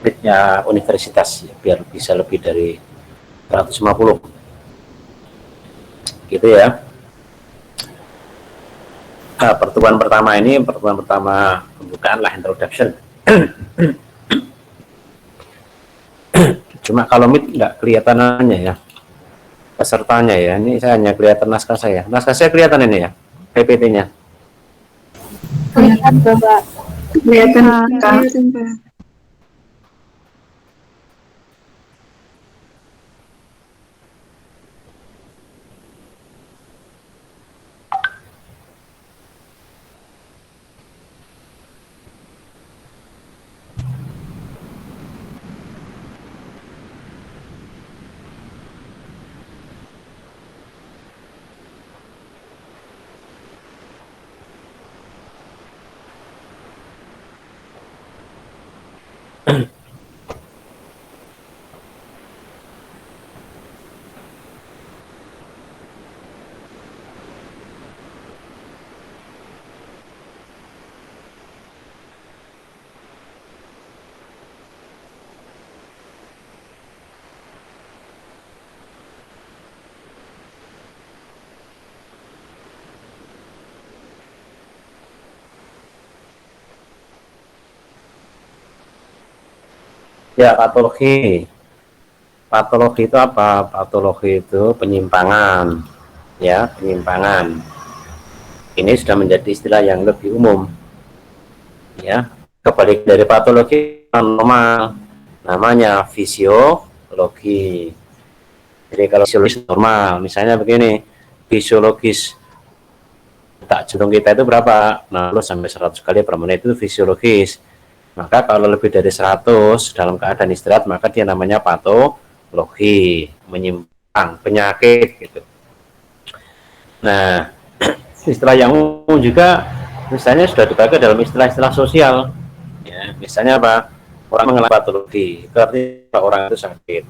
muridnya universitas ya, biar bisa lebih dari 150 gitu ya. Nah, pertemuan pertama pembukaan lah, introduction. Cuma kalau Meet nggak kelihatannya ya pesertanya ya, ini saya hanya kelihatan naskah saya kelihatan ini ya, PPT-nya kelihatan Bapak. Kelihatan Kak. ya. Patologi itu apa? Patologi itu penyimpangan ya, penyimpangan. Ini sudah menjadi istilah yang lebih umum ya. Kebalik dari patologi normal, namanya fisiologi. Jadi kalau fisiologis normal, misalnya begini, fisiologis detak jantung kita itu berapa? 60 sampai 100 kali per menit, itu fisiologis. Maka kalau lebih dari 100 dalam keadaan istirahat, maka dia namanya patologi, menyimpang, penyakit gitu. Nah, istilah yang umum juga misalnya sudah dipakai dalam istilah-istilah sosial ya, misalnya apa? Orang mengalami patologi, berarti orang itu sakit.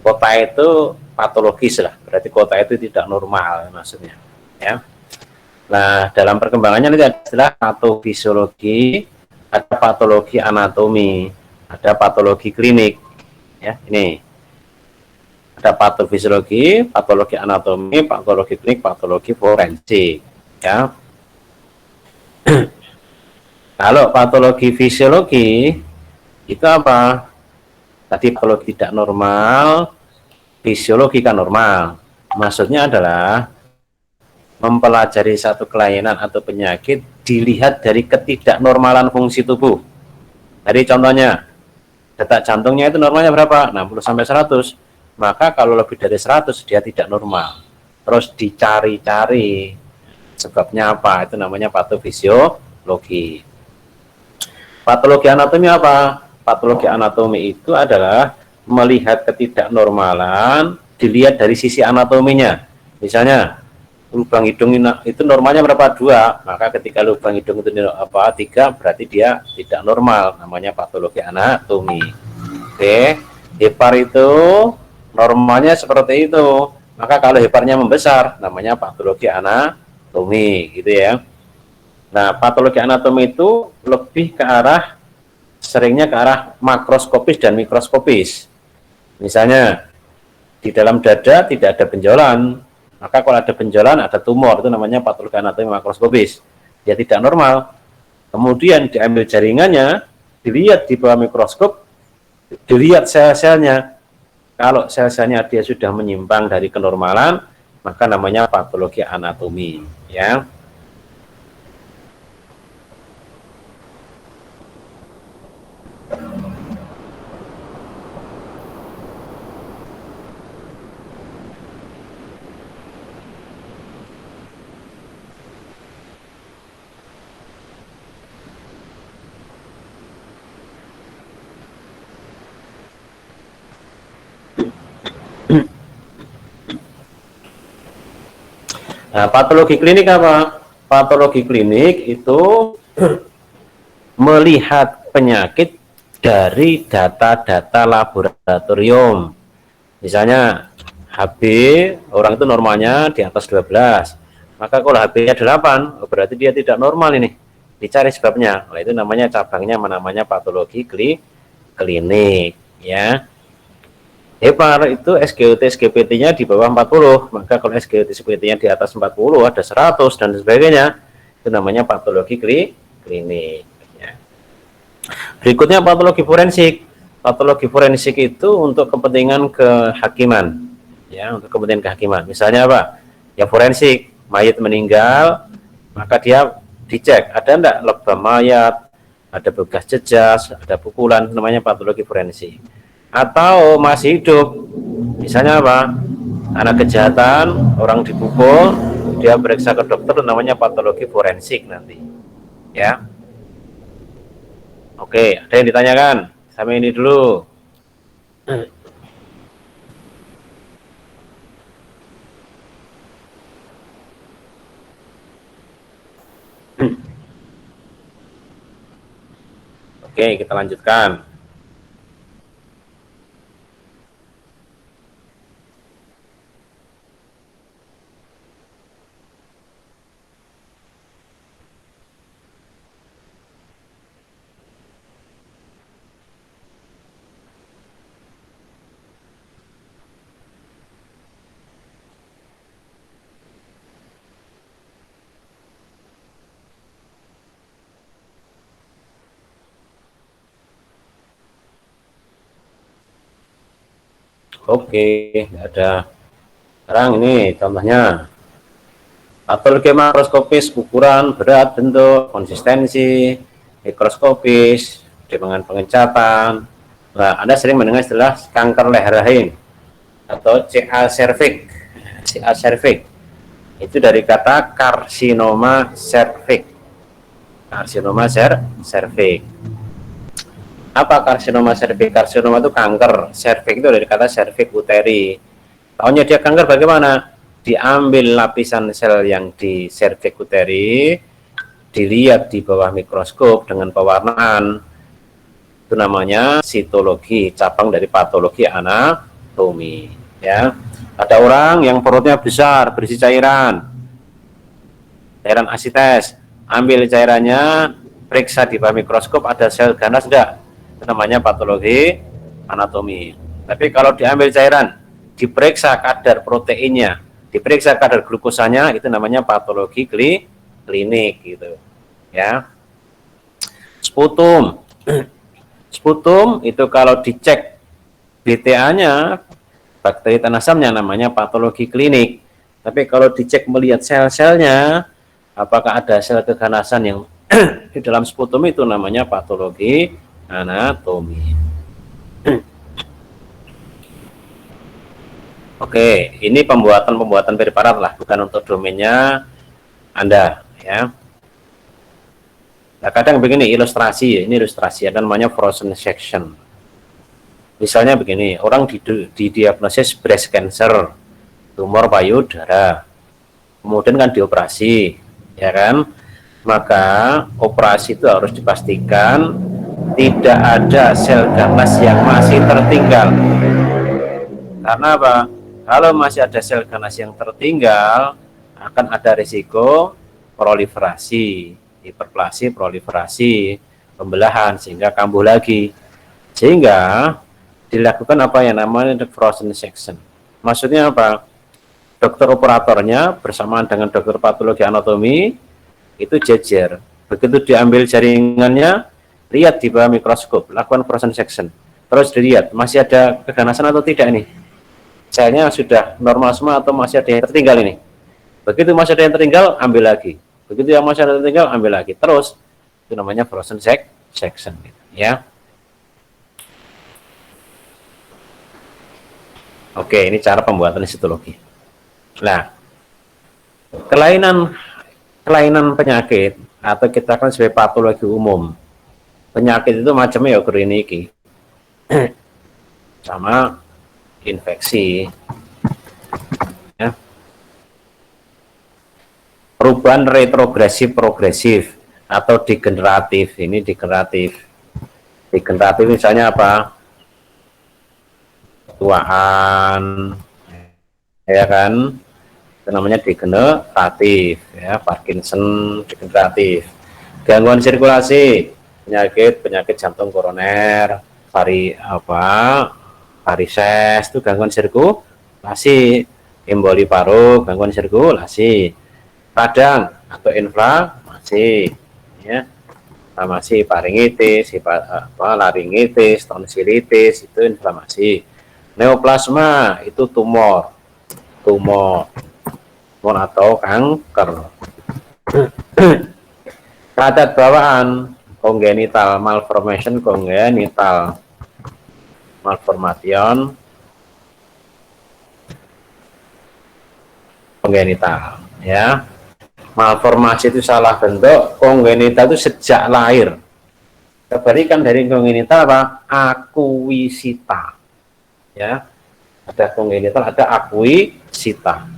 Kota itu patologis lah, berarti kota itu tidak normal maksudnya ya. Nah, dalam perkembangannya nanti ada istilah patofisiologi, ada patologi anatomi, ada patologi klinik ya. Ini ada patofisiologi, patologi anatomi, patologi klinik, patologi forensik ya. Kalau patologi fisiologi itu apa? Tadi patologi tidak normal, fisiologi kan normal. Maksudnya adalah mempelajari satu kelainan atau penyakit dilihat dari ketidaknormalan fungsi tubuh. Jadi contohnya, detak jantungnya itu normalnya berapa? 60 sampai 100. Maka kalau lebih dari 100 dia tidak normal. Terus dicari-cari sebabnya apa? Itu namanya patofisiologi. Patologi anatomi apa? Patologi anatomi itu adalah melihat ketidaknormalan dilihat dari sisi anatominya. Misalnya lubang hidung itu normalnya berapa? 2, maka ketika lubang hidung itu 3, berarti dia tidak normal, namanya patologi anatomi. Oke, hepar itu normalnya seperti itu, maka kalau heparnya membesar, namanya patologi anatomi, gitu ya. Nah, patologi anatomi itu lebih seringnya ke arah makroskopis dan mikroskopis. Misalnya di dalam dada tidak ada benjolan, maka kalau ada benjolan, ada tumor, itu namanya patologi anatomi makroskopis. Dia tidak normal. Kemudian diambil jaringannya, dilihat di bawah mikroskop, dilihat sel-selnya. Kalau sel-selnya dia sudah menyimpang dari kenormalan, maka namanya patologi anatomi ya. Nah, patologi klinik apa? Patologi klinik itu melihat penyakit dari data-data laboratorium. Misalnya HB orang itu normalnya di atas 12. Maka kalau HB-nya 8, berarti dia tidak normal ini. Dicari sebabnya. Nah, itu namanya cabangnya namanya patologi klinik, ya. Hepar itu SGOT SGPT-nya di bawah 40, maka kalau SGOT SGPT-nya di atas 40, ada 100 dan sebagainya, itu namanya patologi klinik, ya. Berikutnya patologi forensik. Patologi forensik itu untuk kepentingan kehakiman, ya, untuk kepentingan kehakiman. Misalnya apa? Ya forensik, mayat meninggal, maka dia dicek ada enggak lebam mayat, ada bekas jejas, ada pukulan, namanya patologi forensik. Atau masih hidup, misalnya apa? Anak kejahatan, orang dipukul, dia periksa ke dokter, namanya patologi forensik nanti, ya. Oke, ada yang ditanyakan? Sampai ini dulu. Oke, kita lanjutkan. Oke, ada. Sekarang ini contohnya patologi makroskopis, ukuran, berat, bentuk, konsistensi, mikroskopis, dengan pengecatan. Nah, Anda sering mendengar istilah kanker leher rahim atau CA cervix. CA cervix itu dari kata karsinoma cervix. Karsinoma cervix. Apa karsinoma cervix? Karsinoma itu kanker. Cervix itu dari kata cervix uteri. Tahunya dia kanker bagaimana? Diambil lapisan sel yang di cervix uteri, dilihat di bawah mikroskop dengan pewarnaan. Itu namanya sitologi, cabang dari patologi anatomi. Ya, ada orang yang perutnya besar, berisi cairan asites. Ambil cairannya, periksa di bawah mikroskop, ada sel ganas enggak? Itu namanya patologi anatomi. Tapi kalau diambil cairan, diperiksa kadar proteinnya, diperiksa kadar glukosanya, itu namanya patologi klinik gitu, ya. Sputum. Sputum itu kalau dicek BTA-nya, bakteri tanah asamnya, namanya patologi klinik. Tapi kalau dicek melihat sel-selnya, apakah ada sel keganasan yang di dalam sputum, itu namanya patologi anatomi. Oke, ini pembuatan preparat lah, bukan untuk domainnya Anda, ya. Nah, kadang begini ilustrasi, ini ilustrasi, ada namanya frozen section. Misalnya begini, orang didiagnosis breast cancer, tumor payudara, kemudian kan dioperasi, ya kan? Maka operasi itu harus dipastikan tidak ada sel ganas yang masih tertinggal. Karena apa? Kalau masih ada sel ganas yang tertinggal, akan ada risiko proliferasi, hiperplasi, proliferasi, pembelahan, sehingga kambuh lagi. Sehingga dilakukan apa yang namanya frozen section. Maksudnya apa? Dokter operatornya bersamaan dengan dokter patologi anatomi itu jejer. Begitu diambil jaringannya, lihat di bawah mikroskop, lakukan frozen section. Terus dilihat masih ada keganasan atau tidak nih. Selnya sudah normal semua atau masih ada yang tertinggal ini. Begitu masih ada yang tertinggal, ambil lagi. Begitu yang masih ada yang tertinggal, ambil lagi. Terus itu namanya frozen section, ya. Oke, ini cara pembuatan histologi. Nah, kelainan penyakit atau kita kan sebagai patologi umum. Penyakit itu macamnya ya klinik, sama infeksi, ya. Perubahan retrogresif progresif atau degeneratif. Ini degeneratif misalnya apa? Ketuaan, ya kan, itu namanya degeneratif, ya. Parkinson degeneratif. Gangguan sirkulasi, penyakit jantung koroner, varises itu gangguan sirkulasi, emboli paru gangguan sirkulasi, radang atau inflamasi, ya, inflamasi faringitis, laringitis, tonsilitis itu inflamasi. Neoplasma itu tumor atau kanker. Cacat bawaan congenital malformation, malformation kongenital, ya. Malformasi itu salah bentuk, kongenital itu sejak lahir. Kebalikan dari kongenital apa? Akuisita, ya. Ada kongenital, ada akuisita.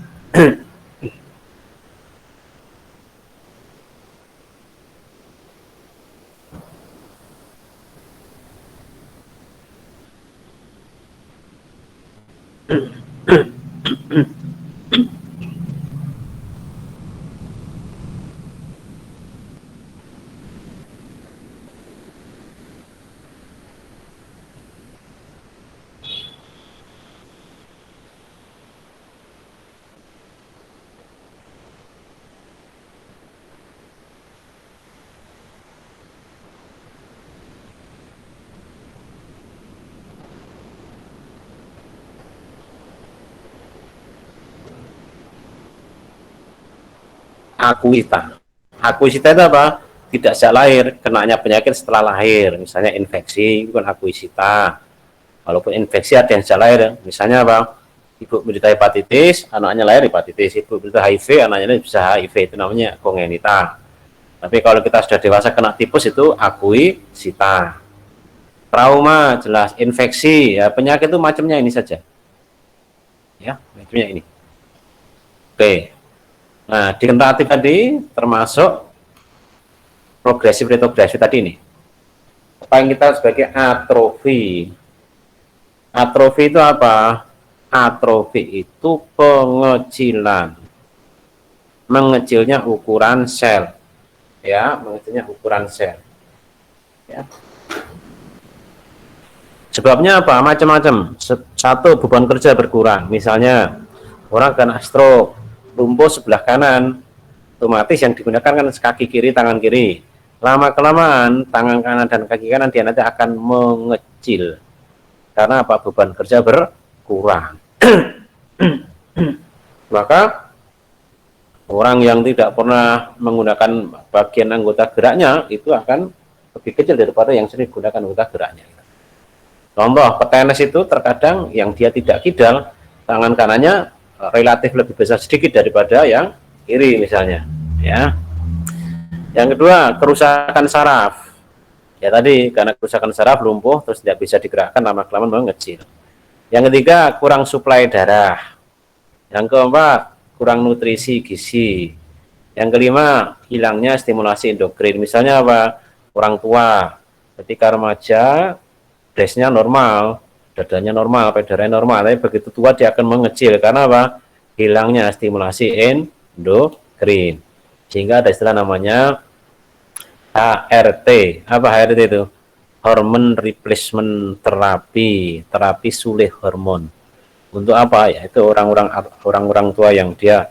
Akuisita itu apa? Tidak sejak lahir, kenanya penyakit setelah lahir, misalnya infeksi, itu kan akuisita. Walaupun infeksi ada yang sejak lahir, misalnya apa? Ibu menderita hepatitis, anaknya lahir hepatitis. Ibu menderita HIV, anaknya bisa HIV, itu namanya kongenita. Tapi kalau kita sudah dewasa kena tipes itu akuisita. Trauma jelas, infeksi, ya penyakit itu macamnya ini saja. Ya, macamnya ini. Oke. Nah, degeneratif tadi termasuk progresif retrogresif tadi ini. Apa yang kita sebagai atrofi. Atrofi itu apa? Atrofi itu pengecilan. Mengecilnya ukuran sel. Ya, mengecilnya ukuran sel. Ya. Sebabnya apa? Macam-macam. Satu, beban kerja berkurang. Misalnya, orang kena stroke, lumpuh sebelah kanan, otomatis yang digunakan kan kaki kiri, tangan kiri. Lama-kelamaan, tangan kanan dan kaki kanan dia nanti akan mengecil. Karena apa? Beban kerja berkurang. Maka, orang yang tidak pernah menggunakan bagian anggota geraknya, itu akan lebih kecil daripada yang sering gunakan anggota geraknya. Contoh, petenis itu terkadang yang dia tidak kidal, tangan kanannya relatif lebih besar sedikit daripada yang kiri misalnya, ya. Yang kedua, kerusakan saraf. Ya tadi, karena kerusakan saraf lumpuh, terus tidak bisa digerakkan, lama-kelamaan mengecil. Yang ketiga, kurang suplai darah. Yang keempat, kurang nutrisi gizi. Yang kelima, hilangnya stimulasi endokrin. Misalnya apa? Orang tua, ketika remaja, breastnya normal, dadanya normal, payudaranya normal, tapi begitu tua dia akan mengecil karena apa? Hilangnya stimulasi endokrin. Sehingga ada istilah namanya HRT. Apa HRT itu? Hormone replacement therapy, terapi sulih hormon. Untuk apa? Ya itu orang-orang tua yang dia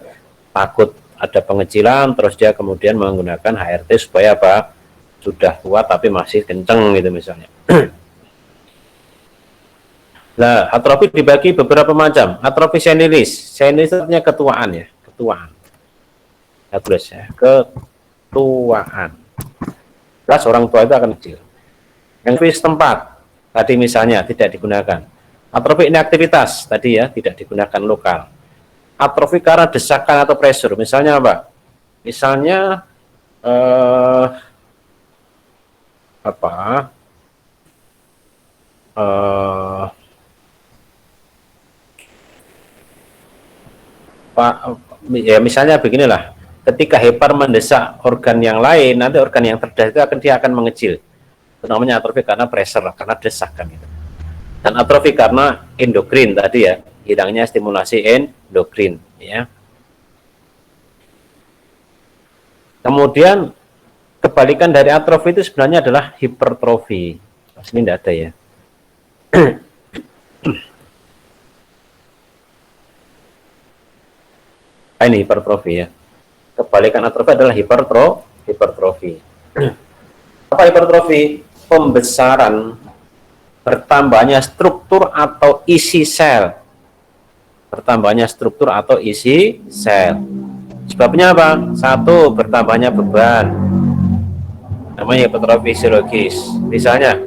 takut ada pengecilan, terus dia kemudian menggunakan HRT supaya apa? Sudah tua tapi masih kenceng gitu misalnya. Nah, atrofi dibagi beberapa macam. Atrofi senilis. Senilis artinya ketuaan ya, ketuaan. Ya, terus ya, ketuaan. Plus orang tua itu akan kecil. Yang atrofi setempat, tadi misalnya tidak digunakan. Atrofi inaktivitas, tadi ya, tidak digunakan lokal. Atrofi karena desakan atau pressure, misalnya apa? Misalnya ya misalnya beginilah, ketika hepar mendesak organ yang lain, nanti organ yang terdesak itu dia akan mengecil. Itu namanya atrofi karena pressure, karena desakan itu. Dan atrofi karena endokrin tadi ya, hilangnya stimulasi endokrin ya. Kemudian kebalikan dari atrofi itu sebenarnya adalah hipertrofi. Ini tidak ada ya. Ini hipertrofi ya. Kebalikan atrofi adalah hipertrofi. Apa hipertrofi? Pembesaran, bertambahnya struktur atau isi sel. Bertambahnya struktur atau isi sel. Sebabnya apa? Satu, bertambahnya beban. Namanya hipertrofi fisiologis. Misalnya,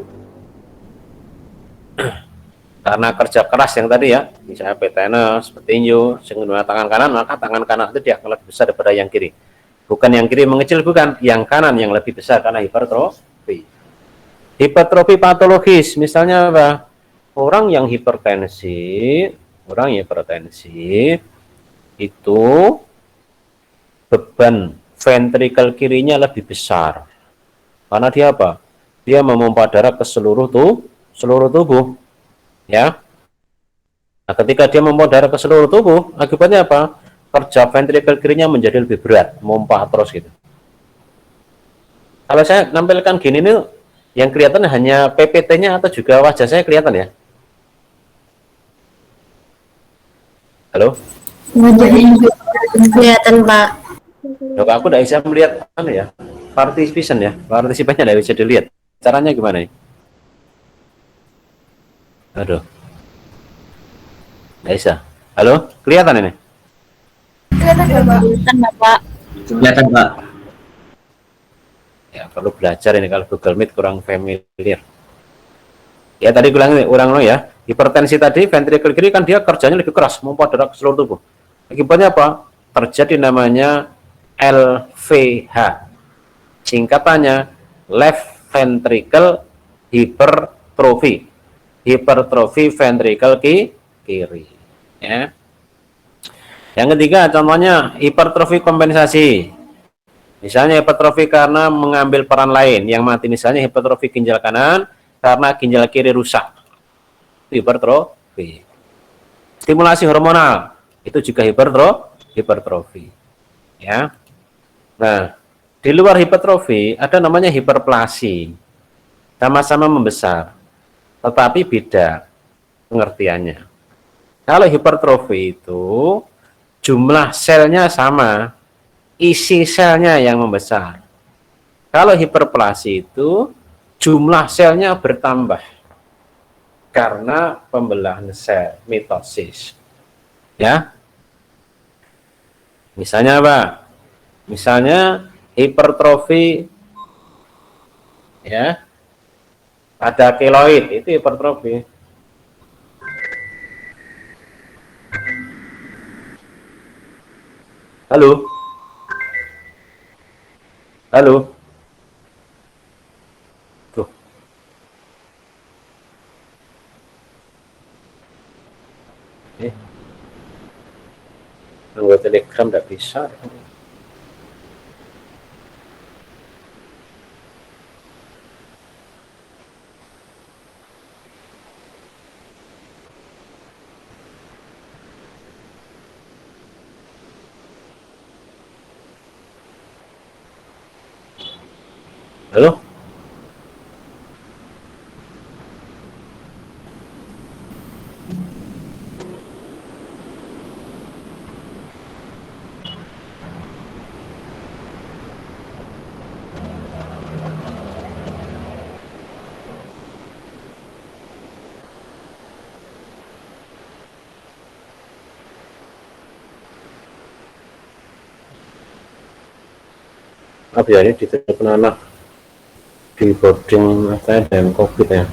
karena kerja keras yang tadi ya, misalnya petenis, petinju, menggunakan tangan kanan, maka tangan kanan itu dia akan lebih besar daripada yang kiri. Bukan yang kiri mengecil, bukan, yang kanan yang lebih besar karena hipertrofi. Hipertrofi patologis, misalnya apa? Orang yang hipertensi itu beban ventrikel kirinya lebih besar. Karena dia apa? Dia memompa darah ke seluruh tubuh. Ya. Nah, ketika dia memompa darah ke seluruh tubuh, akibatnya apa? Kerja ventrikel kirinya menjadi lebih berat, memompa terus gitu. Kalau saya nampilkan gini nih, yang kelihatan hanya PPT-nya atau juga wajah saya kelihatan ya? Halo? Wajahnya kelihatan, Pak. Loh, aku tidak bisa melihat ya, partisipannya tidak bisa dilihat. Caranya gimana nih? Aduh, nggak bisa. Halo, kelihatan ini? Kelihatan, Pak. Kelihatan, Pak. Ya, perlu belajar ini kalau Google Meet kurang familiar. Ya tadi ulang lo ya. Hipertensi tadi ventrikel kiri kan dia kerjanya lebih keras, memompa darah ke seluruh tubuh. Akibatnya apa? Terjadi namanya LVH. Singkatannya left ventricle hypertrophy. Hipertrofi ventrikel kiri. Ya. Yang ketiga contohnya hipertrofi kompensasi. Misalnya hipertrofi karena mengambil peran lain yang mati, misalnya hipertrofi ginjal kanan karena ginjal kiri rusak. Hipertrofi. Stimulasi hormonal itu juga hipertrofi. Ya. Nah, di luar hipertrofi ada namanya hiperplasi. Sama-sama membesar, tetapi beda pengertiannya. Kalau hipertrofi itu jumlah selnya sama, isi selnya yang membesar. Kalau hiperplasi itu jumlah selnya bertambah karena pembelahan sel, mitosis. Ya. Misalnya apa? Misalnya hipertrofi ya. Pada keloid itu hipertrofi. Halo. Halo. Tuh. Anggota Telegram tidak bisa. Halo. Apa ya ini ditelepon anak di boarding saya dan COVID ya.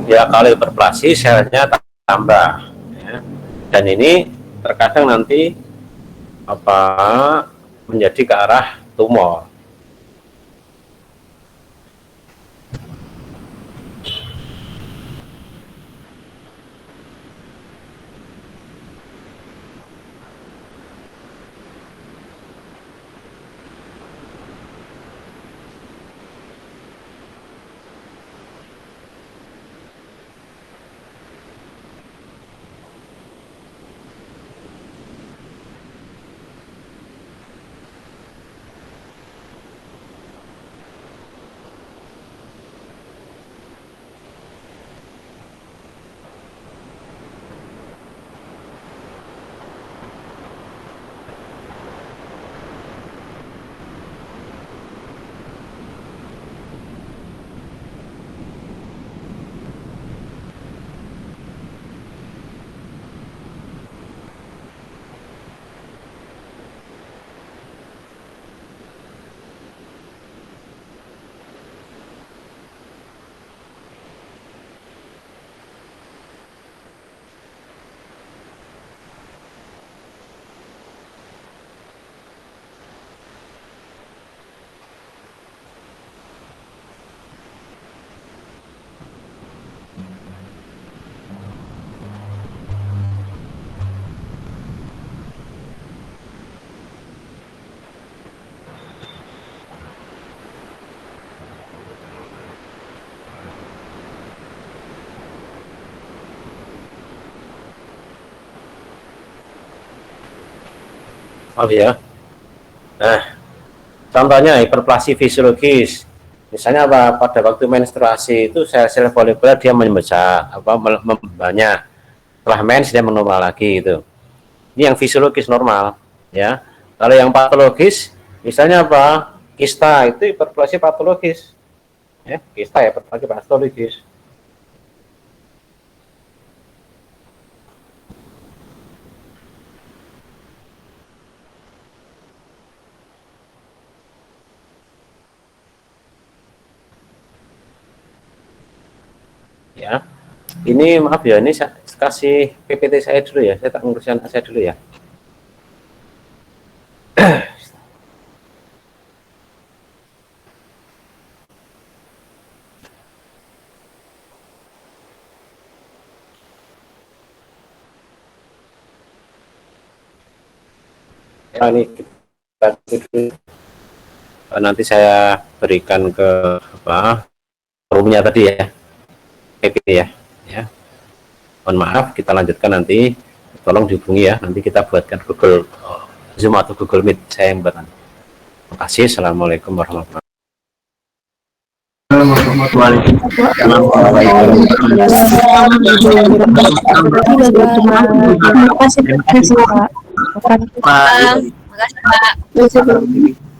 Ya kalau hiperplasi selnya tambah, ya. Dan ini terkadang nanti apa menjadi ke arah tumor. Oh ya. Nah, contohnya hiperplasi fisiologis. Misalnya apa? Pada waktu menstruasi itu sel-sel folikuler dia membesar, banyak. Setelah mens dia menormal lagi itu. Ini yang fisiologis normal, ya. Kalau yang patologis, misalnya apa? Kista itu hiperplasi patologis. Ya, kista ya hiperplasi patologis. Ya. Ini maaf ya, ini saya kasih PPT saya dulu ya. Saya tak ngurusin saya dulu ya. Ya, ini nanti saya berikan ke apa forumnya tadi ya, PPT ya. Ya. Mohon maaf, kita lanjutkan nanti. Tolong dihubungi ya. Nanti kita buatkan Google Zoom atau Google Meet saya yang buat. Terima kasih. Assalamualaikum warahmatullahi Terima kasih, Pak. Makasih, Pak. Terima kasih, Pak.